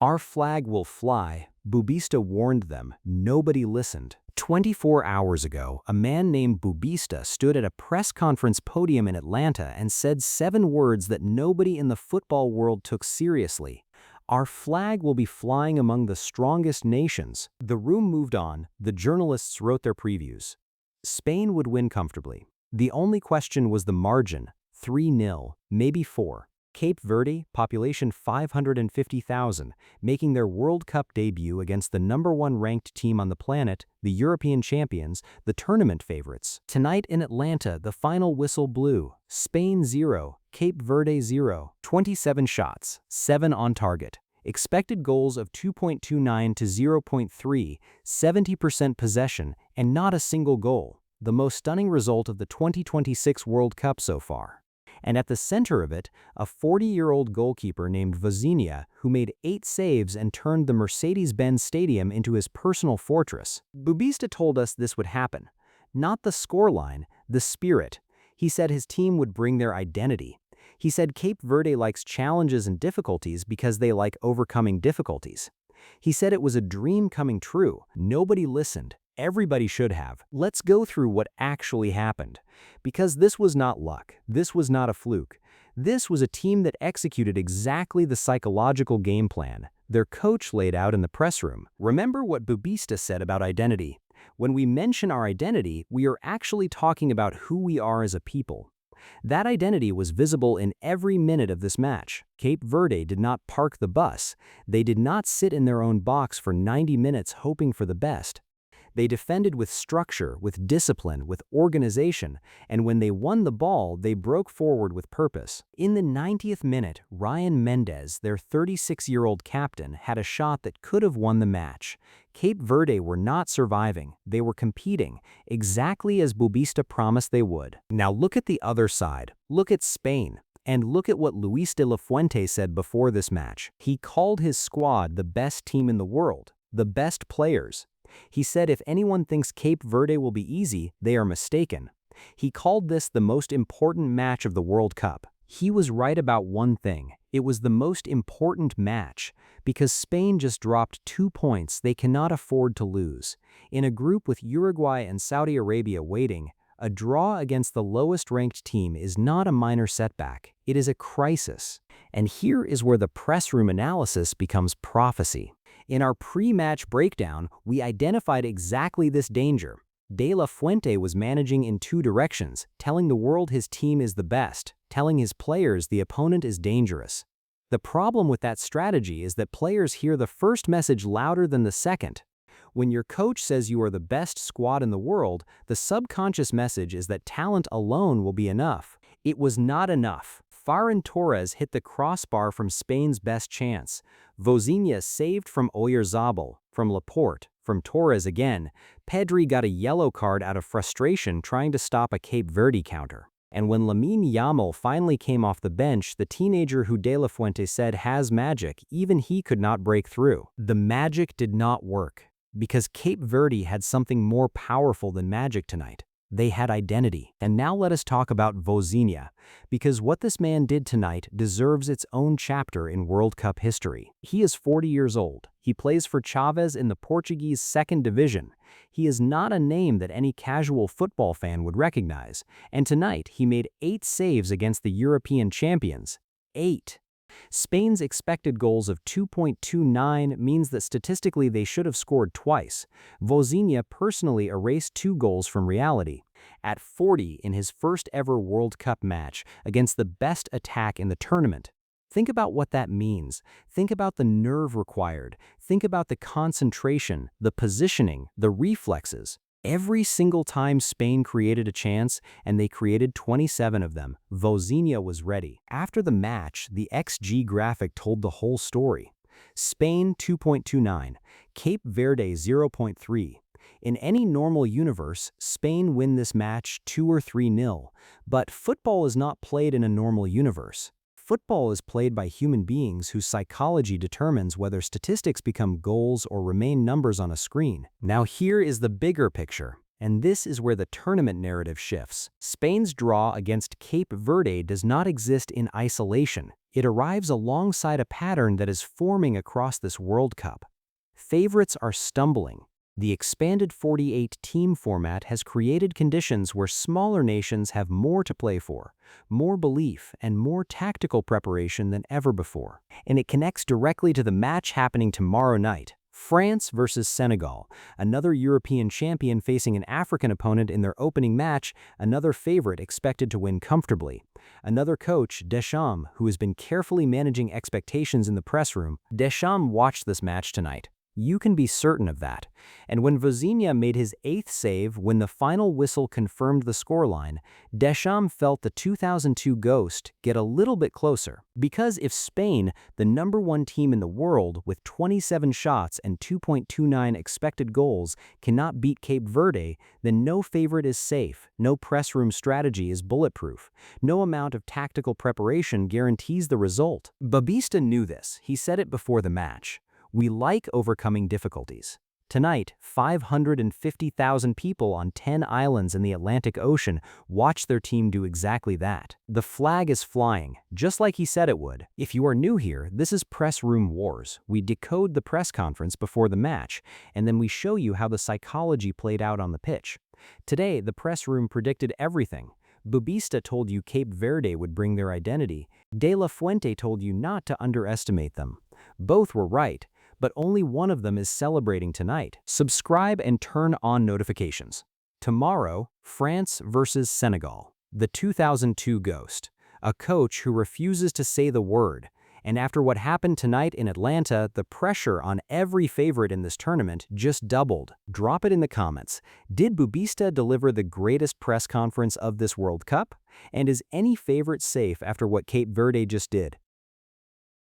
Our flag will fly, Bubista warned them. Nobody listened. 24 hours ago, a man named Bubista stood at a press conference podium in Atlanta and said 7 words that nobody in the football world took seriously. Our flag will be flying among the strongest nations. The room moved on. The journalists wrote their previews. Spain would win comfortably. The only question was the margin, 3-0, maybe 4. Cape Verde, population 550,000, making their World Cup debut against the #1 ranked team on the planet, the European champions, the tournament favorites. Tonight in Atlanta, the final whistle blew. Spain 0, Cape Verde 0. 27 shots, 7 on target. Expected goals of 2.29 to 0.3, 70% possession, and not a single goal. The most stunning result of the 2026 World Cup so far. And at the center of it, a 40-year-old goalkeeper named Vozinha who made 8 saves and turned the Mercedes-Benz Stadium into his personal fortress. Bubista told us this would happen. Not the scoreline, the spirit. He said his team would bring their identity. He said Cape Verde likes challenges and difficulties because they like overcoming difficulties. He said it was a dream coming true. Nobody listened. Everybody should have. Let's go through what actually happened. Because this was not luck. This was not a fluke. This was a team that executed exactly the psychological game plan their coach laid out in the press room. Remember what Bubista said about identity. When we mention our identity, we are actually talking about who we are as a people. That identity was visible in every minute of this match. Cape Verde did not park the bus. They did not sit in their own box for 90 minutes hoping for the best. They defended with structure, with discipline, with organization, and when they won the ball, they broke forward with purpose. In the 90th minute, Ryan Mendez, their 36-year-old captain, had a shot that could have won the match. Cape Verde were not surviving, they were competing, exactly as Bubista promised they would. Now look at the other side. Look at Spain. And look at what Luis de la Fuente said before this match. He called his squad the best team in the world, the best players. He said if anyone thinks Cape Verde will be easy, they are mistaken. He called this the most important match of the World Cup. He was right about one thing. It was the most important match. Because Spain just dropped 2 points they cannot afford to lose. In a group with Uruguay and Saudi Arabia waiting, a draw against the lowest-ranked team is not a minor setback. It is a crisis. And here is where the press room analysis becomes prophecy. In our pre-match breakdown, we identified exactly this danger. De La Fuente was managing in 2 directions, telling the world his team is the best, telling his players the opponent is dangerous. The problem with that strategy is that players hear the first message louder than the second. When your coach says you are the best squad in the world, the subconscious message is that talent alone will be enough. It was not enough. Ferran Torres hit the crossbar from Spain's best chance. Vozinha saved from Oyarzabal, from Laporte, from Torres again. Pedri got a yellow card out of frustration trying to stop a Cape Verde counter. And when Lamine Yamal finally came off the bench, the teenager who De La Fuente said has magic, even he could not break through. The magic did not work. Because Cape Verde had something more powerful than magic tonight. They had identity. And now let us talk about Vozinha, because what this man did tonight deserves its own chapter in World Cup history. He is 40 years old. He plays for Chaves in the Portuguese 2nd Division. He is not a name that any casual football fan would recognize. And tonight, he made 8 saves against the European champions. 8. Spain's expected goals of 2.29 means that statistically they should have scored twice. Vozinha personally erased 2 goals from reality. At 40 in his first ever World Cup match against the best attack in the tournament. Think about what that means. Think about the nerve required. Think about the concentration, the positioning, the reflexes. Every single time Spain created a chance, and they created 27 of them, Vozinha was ready. After the match, the XG graphic told the whole story. Spain 2.29, Cape Verde 0.3. In any normal universe, Spain win this match 2 or 3-0, but football is not played in a normal universe. Football is played by human beings whose psychology determines whether statistics become goals or remain numbers on a screen. Now here is the bigger picture, and this is where the tournament narrative shifts. Spain's draw against Cape Verde does not exist in isolation. It arrives alongside a pattern that is forming across this World Cup. Favorites are stumbling. The expanded 48-team format has created conditions where smaller nations have more to play for, more belief, and more tactical preparation than ever before. And it connects directly to the match happening tomorrow night. France versus Senegal, another European champion facing an African opponent in their opening match, another favorite expected to win comfortably. Another coach, Deschamps, who has been carefully managing expectations in the press room. Deschamps watched this match tonight. You can be certain of that. And when Vozinha made his 8th save when the final whistle confirmed the scoreline, Deschamps felt the 2002 ghost get a little bit closer. Because if Spain, the #1 team in the world with 27 shots and 2.29 expected goals, cannot beat Cape Verde, then no favorite is safe, no press room strategy is bulletproof, no amount of tactical preparation guarantees the result. Bubista knew this. He said it before the match. We like overcoming difficulties. Tonight, 550,000 people on 10 islands in the Atlantic Ocean watch their team do exactly that. The flag is flying, just like he said it would. If you are new here, this is Press Room Wars. We decode the press conference before the match, and then we show you how the psychology played out on the pitch. Today, the press room predicted everything. Bubista told you Cape Verde would bring their identity. De La Fuente told you not to underestimate them. Both were right, but only one of them is celebrating tonight. Subscribe and turn on notifications. Tomorrow, France versus Senegal. The 2002 ghost. A coach who refuses to say the word. And after what happened tonight in Atlanta, the pressure on every favorite in this tournament just doubled. Drop it in the comments. Did Bubista deliver the greatest press conference of this World Cup? And is any favorite safe after what Cape Verde just did?